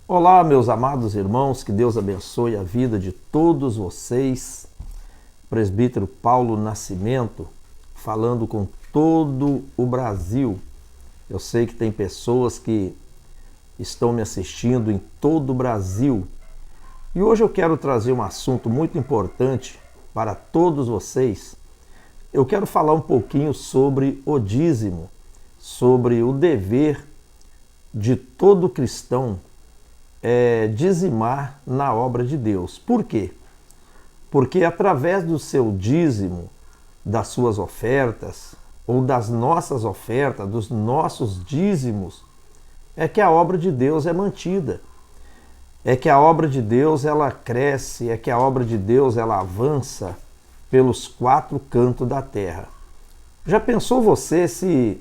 Olá, meus amados irmãos, que Deus abençoe a vida de todos vocês. Presbítero Paulo Nascimento, falando com todo o Brasil. Eu sei que tem pessoas que estão me assistindo em todo o Brasil. E hoje eu quero trazer um assunto muito importante para todos vocês. Eu quero falar um pouquinho sobre o dízimo, sobre o dever de todo cristão dizimar na obra de Deus. Por quê? Porque através do seu dízimo, das suas ofertas, ou das nossas ofertas, dos nossos dízimos, é que a obra de Deus é mantida. É que a obra de Deus ela cresce, é que a obra de Deus ela avança pelos quatro cantos da terra. Já pensou você se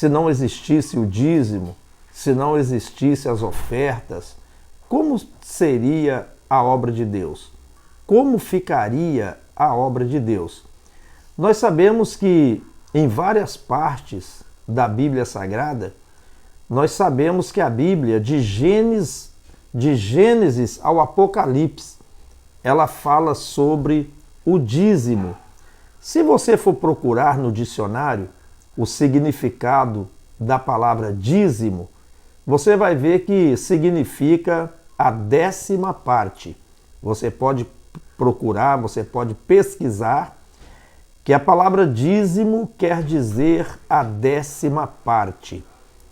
não existisse o dízimo, se não existisse as ofertas, como seria a obra de Deus? Como ficaria a obra de Deus? Nós sabemos que em várias partes da Bíblia Sagrada, nós sabemos que a Bíblia, de Gênesis ao Apocalipse, ela fala sobre o dízimo. Se você for procurar no dicionário o significado da palavra dízimo, você vai ver que significa a 10ª parte. Você pode procurar, você pode pesquisar, que a palavra dízimo quer dizer a 10ª parte.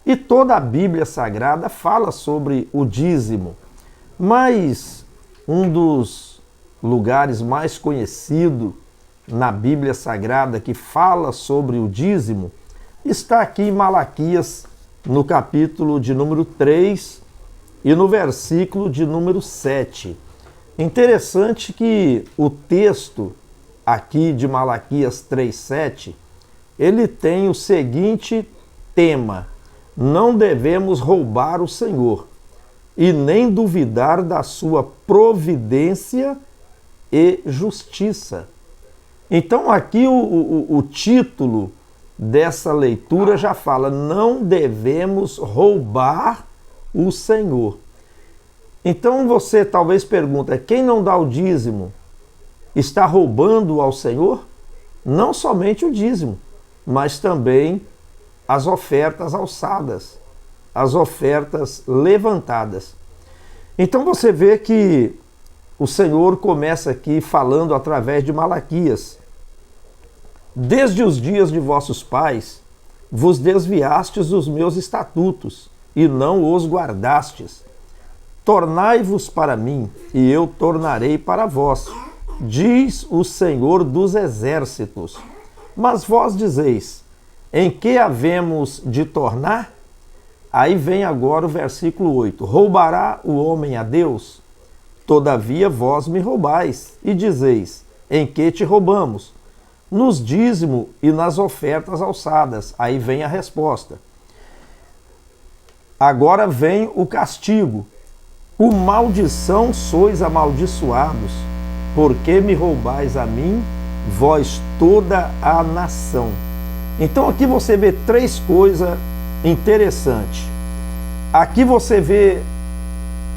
E toda a Bíblia Sagrada fala sobre o dízimo. Mas um dos lugares mais conhecidos na Bíblia Sagrada que fala sobre o dízimo está aqui em Malaquias, no capítulo de número 3 e no versículo de número 7. Interessante que o texto aqui de Malaquias 3:7, ele tem o seguinte tema: não devemos roubar o Senhor e nem duvidar da sua providência e justiça. Então aqui o título dessa leitura já fala: não devemos roubar o Senhor. Então você talvez pergunta: quem não dá o dízimo está roubando ao Senhor? Não somente o dízimo, mas também as ofertas alçadas, as ofertas levantadas. Então você vê que o Senhor começa aqui falando através de Malaquias: desde os dias de vossos pais vos desviastes dos meus estatutos e não os guardastes. Tornai-vos para mim, e eu tornarei para vós, diz o Senhor dos Exércitos. Mas vós dizeis: em que havemos de tornar? Aí vem agora o versículo 8. Roubará o homem a Deus? Todavia vós me roubais, e dizeis: em que te roubamos? Nos dízimo e nas ofertas alçadas. Aí vem a resposta. Agora vem o castigo. O maldição sois amaldiçoados, porque me roubais a mim, vós toda a nação. Então aqui você vê três coisas interessantes. Aqui você vê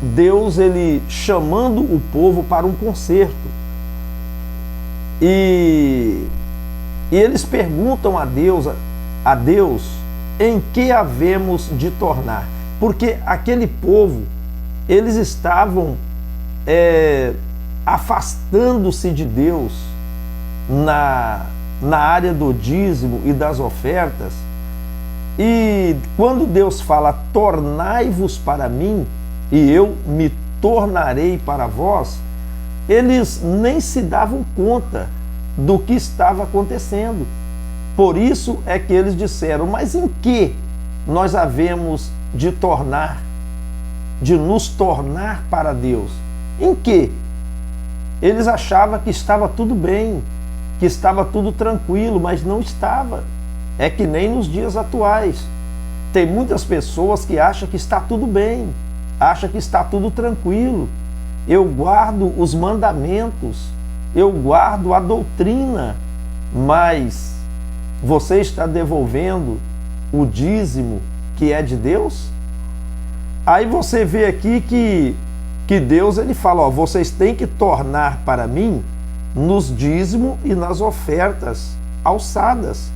Deus ele chamando o povo para um concerto. E eles perguntam a Deus, em que havemos de tornar? Porque aquele povo, eles estavam afastando-se de Deus na área do dízimo e das ofertas. E quando Deus fala: tornai-vos para mim, e eu me tornarei para vós, eles nem se davam conta do que estava acontecendo. Por isso é que eles disseram: mas em que nós havemos de tornar, de nos tornar para Deus? Em que? Eles achavam que estava tudo bem, que estava tudo tranquilo, mas não estava. É que nem nos dias atuais. Tem muitas pessoas que acham que está tudo bem, acham que está tudo tranquilo. Eu guardo os mandamentos, eu guardo a doutrina, mas você está devolvendo o dízimo que é de Deus? Aí você vê aqui que Deus ele fala, ó, vocês têm que tornar para mim nos dízimos e nas ofertas alçadas.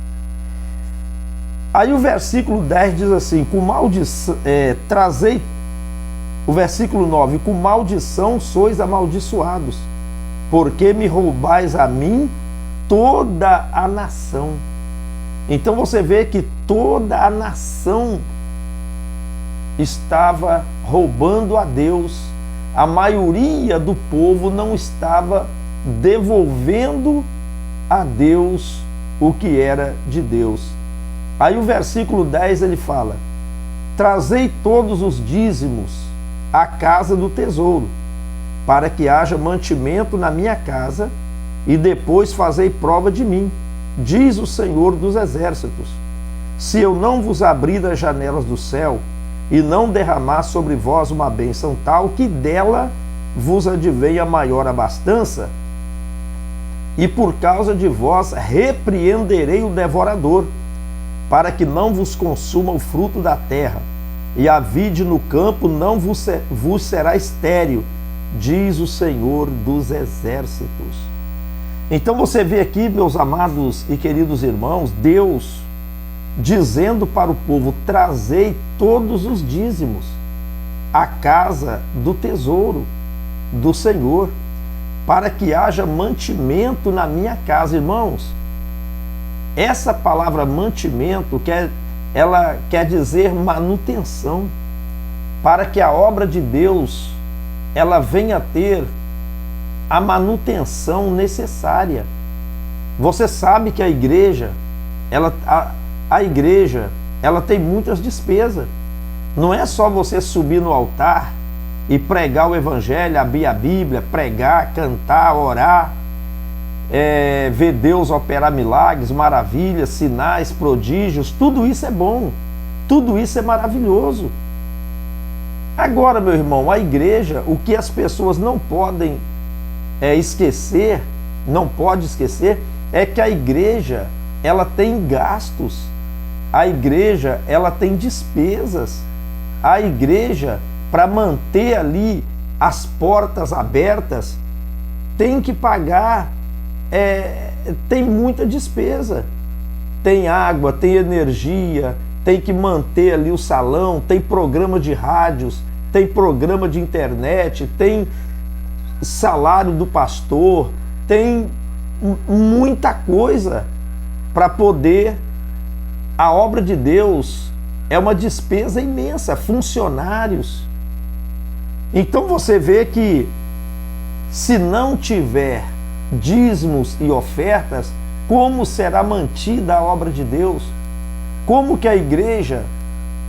Aí o versículo 10 diz assim, com maldição, trazei, o versículo 9, com maldição sois amaldiçoados, porque me roubais a mim toda a nação. Então você vê que toda a nação estava roubando a Deus, a maioria do povo não estava devolvendo a Deus o que era de Deus. Aí o versículo 10 ele fala, trazei todos os dízimos à casa do tesouro, para que haja mantimento na minha casa, e depois fazei prova de mim, diz o Senhor dos Exércitos. Se eu não vos abrir as janelas do céu, e não derramar sobre vós uma bênção tal, que dela vos advenha maior abastança, e por causa de vós repreenderei o devorador, para que não vos consuma o fruto da terra, e a vide no campo não vos será estéril, diz o Senhor dos Exércitos. Então você vê aqui, meus amados e queridos irmãos, Deus dizendo para o povo, trazei todos os dízimos à casa do tesouro do Senhor, para que haja mantimento na minha casa. Irmãos, essa palavra mantimento ela quer dizer manutenção, para que a obra de Deus ela venha a ter a manutenção necessária. Você sabe que a igreja ela tem muitas despesas. Não é só você subir no altar e pregar o evangelho, abrir a Bíblia, pregar, cantar, orar, ver Deus operar milagres, maravilhas, sinais, prodígios. Tudo isso é bom, tudo isso é maravilhoso. Agora, meu irmão, a igreja, o que as pessoas não podem esquecer, não pode esquecer, é que a igreja ela tem gastos, a igreja ela tem despesas, a igreja, para manter ali as portas abertas, tem que pagar, tem muita despesa, tem água, tem energia, tem que manter ali o salão, tem programa de rádios, tem programa de internet, tem salário do pastor, tem muita coisa para poder. A obra de Deus é uma despesa imensa, funcionários. Então você vê que se não tiver dízimos e ofertas, como será mantida a obra de Deus? Como que a igreja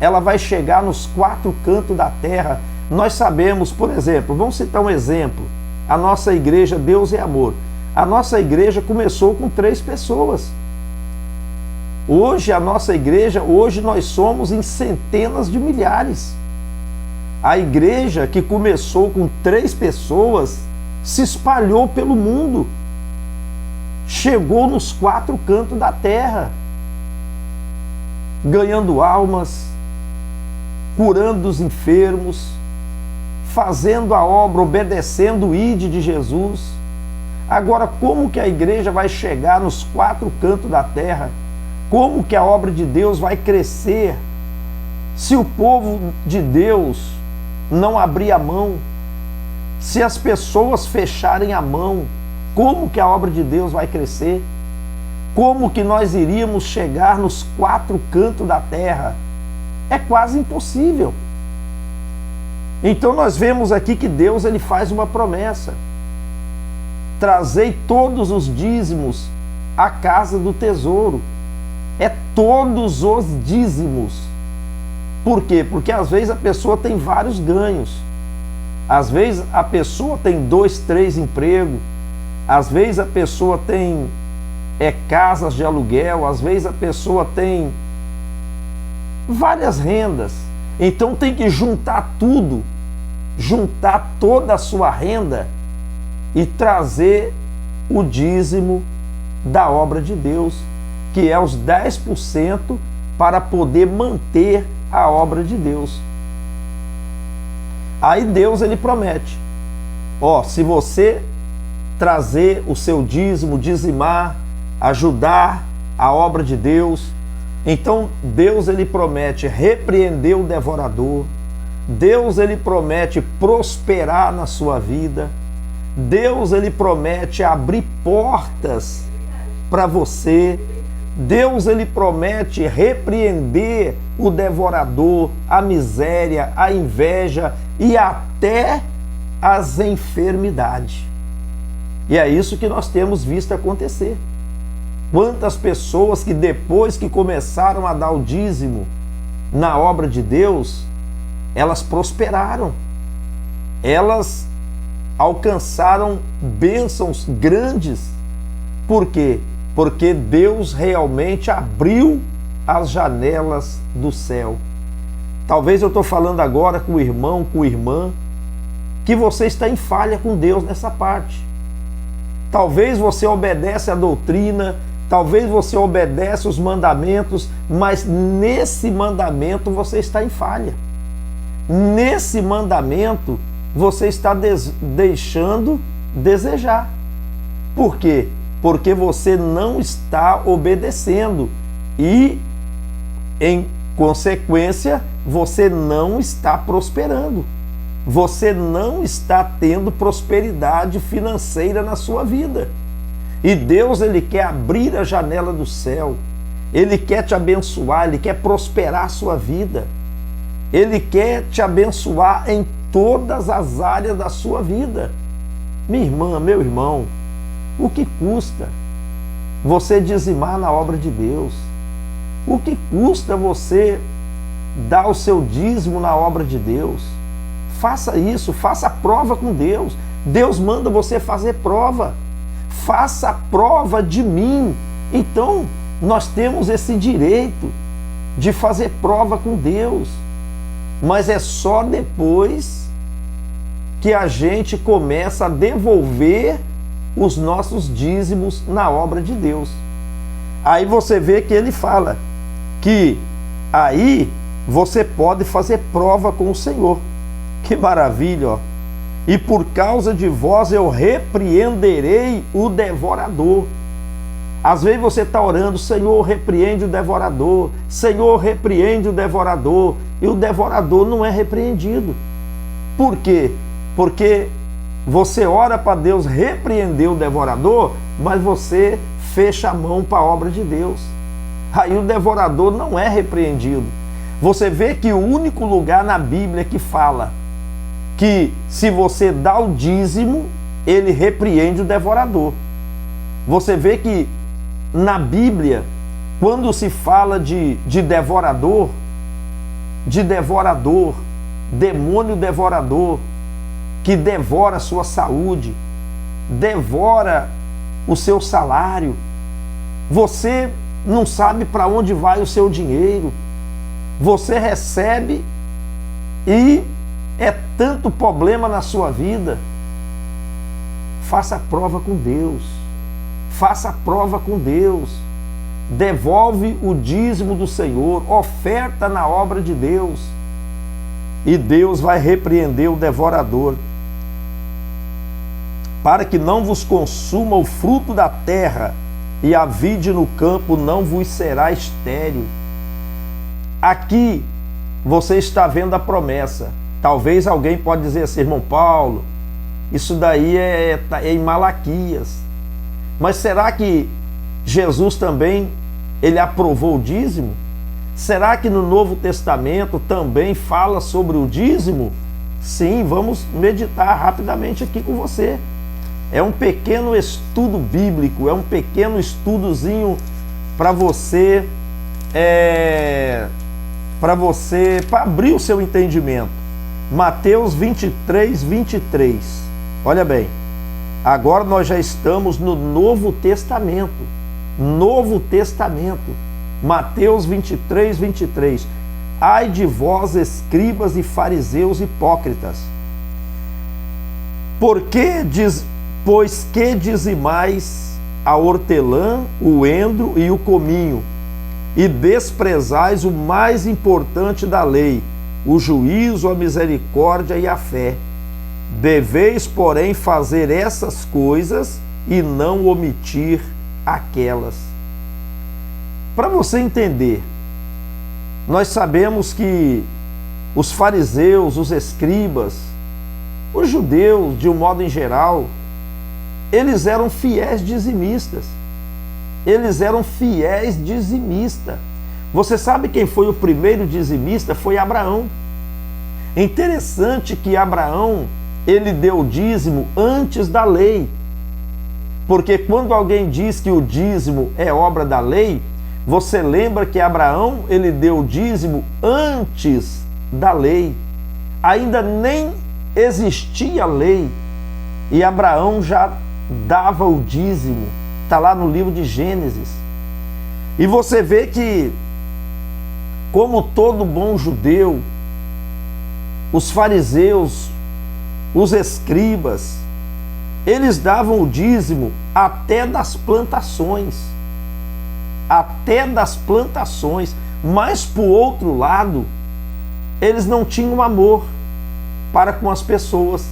ela vai chegar nos quatro cantos da terra? Nós sabemos, por exemplo, vamos citar um exemplo, a nossa igreja Deus é Amor. A nossa igreja começou com 3 pessoas. Hoje a nossa igreja, hoje nós somos em centenas de milhares. A igreja que começou com 3 pessoas se espalhou pelo mundo, chegou nos 4 cantos da terra, ganhando almas, curando os enfermos, fazendo a obra, obedecendo o ide de Jesus. Agora, como que a igreja vai chegar nos 4 cantos da terra? Como que a obra de Deus vai crescer se o povo de Deus não abrir a mão? Se as pessoas fecharem a mão, como que a obra de Deus vai crescer? Como que nós iríamos chegar nos 4 cantos da terra? É quase impossível. Então nós vemos aqui que Deus ele faz uma promessa. Trazei todos os dízimos à casa do tesouro. É todos os dízimos. Por quê? Porque às vezes a pessoa tem vários ganhos. Às vezes a pessoa tem 2, 3 empregos. Às vezes a pessoa tem casas de aluguel. Às vezes a pessoa tem várias rendas. Então tem que juntar tudo, juntar toda a sua renda e trazer o dízimo da obra de Deus, que é os 10% para poder manter a obra de Deus. Aí Deus ele promete, ó, se você trazer o seu dízimo, dizimar, ajudar a obra de Deus, então Deus ele promete repreender o devorador, Deus ele promete prosperar na sua vida, Deus ele promete abrir portas para você, Deus ele promete repreender o devorador, a miséria, a inveja e até as enfermidades. E é isso que nós temos visto acontecer. Quantas pessoas que depois que começaram a dar o dízimo na obra de Deus, elas prosperaram, elas alcançaram bênçãos grandes. Por quê? Porque Deus realmente abriu as janelas do céu. Talvez eu estou falando agora com o irmão, com a irmã, que você está em falha com Deus nessa parte. Talvez você obedece a doutrina, talvez você obedece os mandamentos, mas nesse mandamento você está em falha. Nesse mandamento você está deixando desejar. Por quê? Porque você não está obedecendo e, em consequência, você não está prosperando. Você não está tendo prosperidade financeira na sua vida. E Deus ele quer abrir a janela do céu. Ele quer te abençoar, ele quer prosperar a sua vida. Ele quer te abençoar em todas as áreas da sua vida. Minha irmã, meu irmão, o que custa você dizimar na obra de Deus? O que custa você dar o seu dízimo na obra de Deus? Faça isso, faça a prova com Deus. Deus manda você fazer prova. Faça a prova de mim. Então, nós temos esse direito de fazer prova com Deus. Mas é só depois que a gente começa a devolver os nossos dízimos na obra de Deus. Aí você vê que ele fala que aí você pode fazer prova com o Senhor. Que maravilha, ó. E por causa de vós eu repreenderei o devorador. Às vezes você está orando, Senhor, repreende o devorador, Senhor, repreende o devorador, e o devorador não é repreendido. Por quê? Porque você ora para Deus repreender o devorador, mas você fecha a mão para a obra de Deus. Aí o devorador não é repreendido. Você vê que o único lugar na Bíblia que fala que se você dá o dízimo, ele repreende o devorador. Você vê que na Bíblia, quando se fala de devorador, demônio devorador, que devora a sua saúde, devora o seu salário, você não sabe para onde vai o seu dinheiro, você recebe e é tanto problema na sua vida. Faça a prova com Deus. Faça a prova com Deus. Devolve o dízimo do Senhor. Oferta na obra de Deus. E Deus vai repreender o devorador. Para que não vos consuma o fruto da terra e a vide no campo não vos será estéril. Aqui você está vendo a promessa. Talvez alguém pode dizer assim, irmão Paulo, isso daí é em Malaquias. Mas será que Jesus também, ele aprovou o dízimo? Será que no Novo Testamento também fala sobre o dízimo? Sim, vamos meditar rapidamente aqui com você. É um pequeno estudo bíblico, é um pequeno estudozinho para você, para abrir o seu entendimento. Mateus 23, 23. Olha bem, agora nós já estamos no Novo Testamento. Novo Testamento. Mateus 23, 23. Ai de vós, escribas e fariseus hipócritas, pois que dizimais a hortelã, o endro e o cominho, e desprezais o mais importante da lei, o juízo, a misericórdia e a fé. Deveis, porém, fazer essas coisas e não omitir aquelas. Para você entender, nós sabemos que os fariseus, os escribas, os judeus, de um modo em geral, eles eram fiéis dizimistas. Eles eram fiéis dizimistas. Você sabe quem foi o primeiro dizimista? Foi Abraão. É interessante que Abraão, ele deu o dízimo antes da lei. Porque quando alguém diz que o dízimo é obra da lei, você lembra que Abraão, ele deu o dízimo antes da lei. Ainda nem existia lei e Abraão já dava o dízimo. Está lá no livro de Gênesis. E você vê que, como todo bom judeu, os fariseus, os escribas, eles davam o dízimo até das plantações. Até das plantações. Mas, por outro lado, eles não tinham amor para com as pessoas.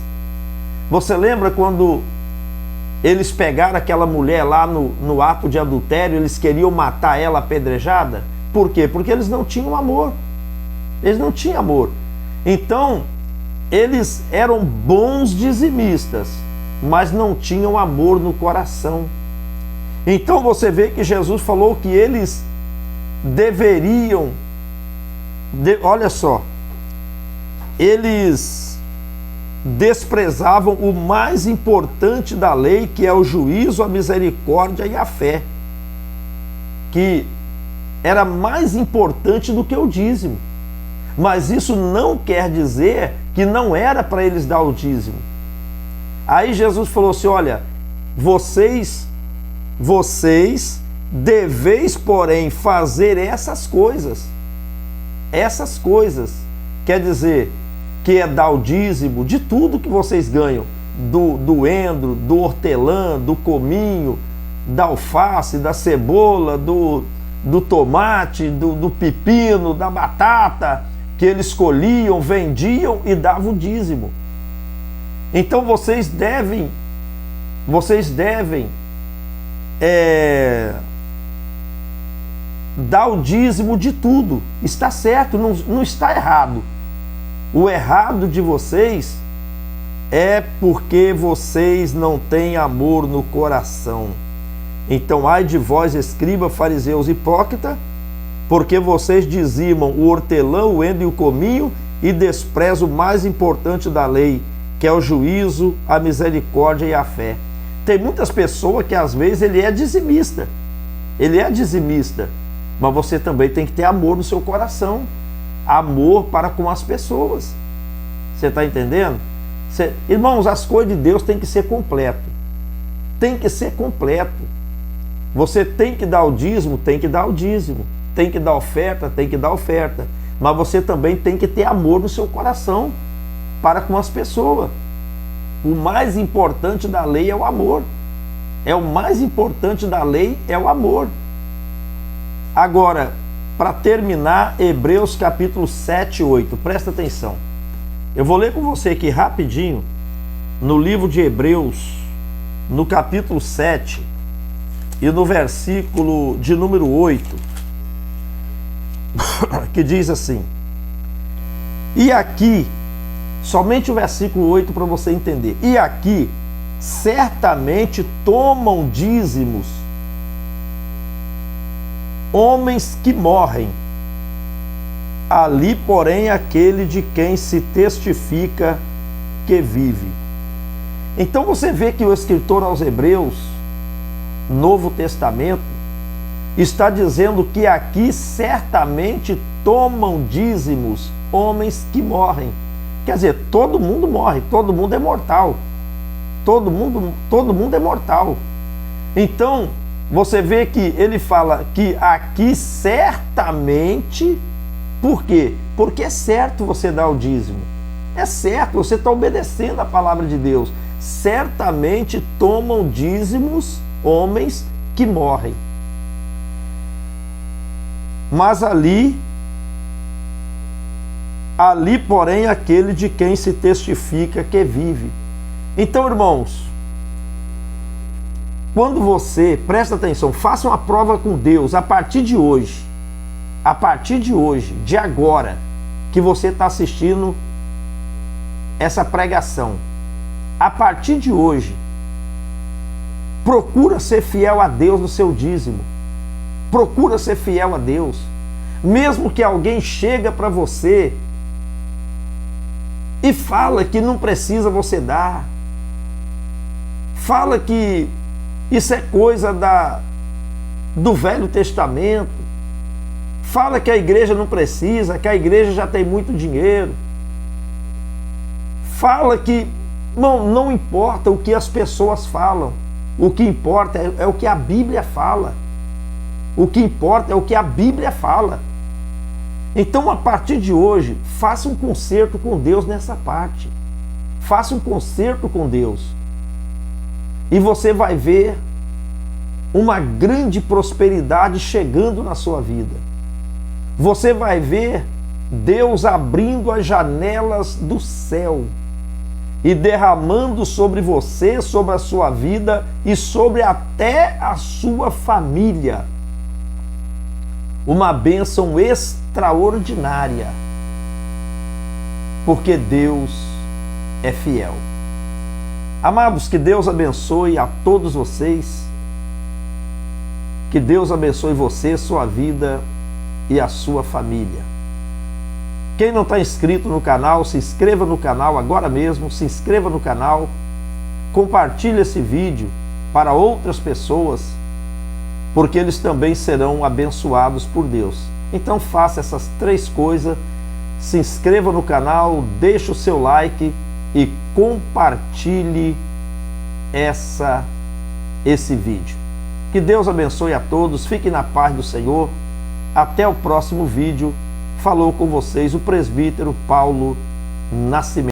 Você lembra quando eles pegaram aquela mulher lá no ato de adultério, eles queriam matar ela apedrejada? Por quê? Porque eles não tinham amor. Eles não tinham amor. Então, eles eram bons dizimistas, mas não tinham amor no coração. Então você vê que Jesus falou que eles deveriam, olha só, eles desprezavam o mais importante da lei, que é o juízo, a misericórdia e a fé, que era mais importante do que o dízimo. Mas isso não quer dizer que não era para eles dar o dízimo. Aí Jesus falou assim: olha, vocês deveis, porém, fazer essas coisas. Essas coisas quer dizer que é dar o dízimo de tudo que vocês ganham, do endro, do hortelã, do cominho, da alface, da cebola, do tomate, do pepino, da batata, que eles colhiam, vendiam e davam o dízimo. Então vocês devem dar o dízimo de tudo. Está certo, não está errado. O errado de vocês é porque vocês não têm amor no coração. Então, ai de vós, escriba, fariseus, hipócrita, porque vocês dizimam o hortelã, o endro e o cominho e desprezam o mais importante da lei, que é o juízo, a misericórdia e a fé. Tem muitas pessoas que às vezes ele é dizimista, mas você também tem que ter amor no seu coração. Amor para com as pessoas. Você está entendendo? Irmãos, as coisas de Deus têm que ser completo. Tem que ser completo. Você tem que dar o dízimo, tem que dar o dízimo. Tem que dar oferta, tem que dar oferta. Mas você também tem que ter amor no seu coração para com as pessoas. O mais importante da lei é o amor. O mais importante da lei é o amor. Agora, para terminar, Hebreus capítulo 7 e 8. Presta atenção. Eu vou ler com você aqui rapidinho, no livro de Hebreus, no capítulo 7 e no versículo de número 8, que diz assim: e aqui, somente o versículo 8 para você entender. E aqui, certamente tomam dízimos homens que morrem, ali, porém, aquele de quem se testifica que vive. Então você vê que o escritor aos Hebreus, Novo Testamento, está dizendo que aqui certamente tomam dízimos homens que morrem. Quer dizer, todo mundo morre, todo mundo é mortal. Todo mundo é mortal. Então, você vê que ele fala que aqui certamente, por quê? Porque é certo você dar o dízimo. É certo, você está obedecendo a palavra de Deus. Certamente tomam dízimos homens que morrem. Mas ali, Ali, porém, aquele de quem se testifica que vive. Então, irmãos, quando você, presta atenção, faça uma prova com Deus a partir de hoje, de agora, que você está assistindo essa pregação, a partir de hoje, procura ser fiel a Deus no seu dízimo, procura ser fiel a Deus, mesmo que alguém chega para você e fala que não precisa você dar, fala que isso é coisa do Velho Testamento, fala que a igreja não precisa, que a igreja já tem muito dinheiro, fala que não importa o que as pessoas falam, o que importa é o que a Bíblia fala, o que importa é o que a Bíblia fala. Então, a partir de hoje, faça um concerto com Deus nessa parte. Faça um concerto com Deus. E você vai ver uma grande prosperidade chegando na sua vida. Você vai ver Deus abrindo as janelas do céu e derramando sobre você, sobre a sua vida e sobre até a sua família uma bênção extraordinária, porque Deus é fiel. Amados, que Deus abençoe a todos vocês, que Deus abençoe você, sua vida e a sua família. Quem não está inscrito no canal, se inscreva no canal agora mesmo, se inscreva no canal, compartilhe esse vídeo para outras pessoas, porque eles também serão abençoados por Deus. Então faça essas 3 coisas, se inscreva no canal, deixe o seu like e compartilhe esse vídeo. Que Deus abençoe a todos, fiquem na paz do Senhor, até o próximo vídeo. Falou com vocês o presbítero Paulo Nascimento.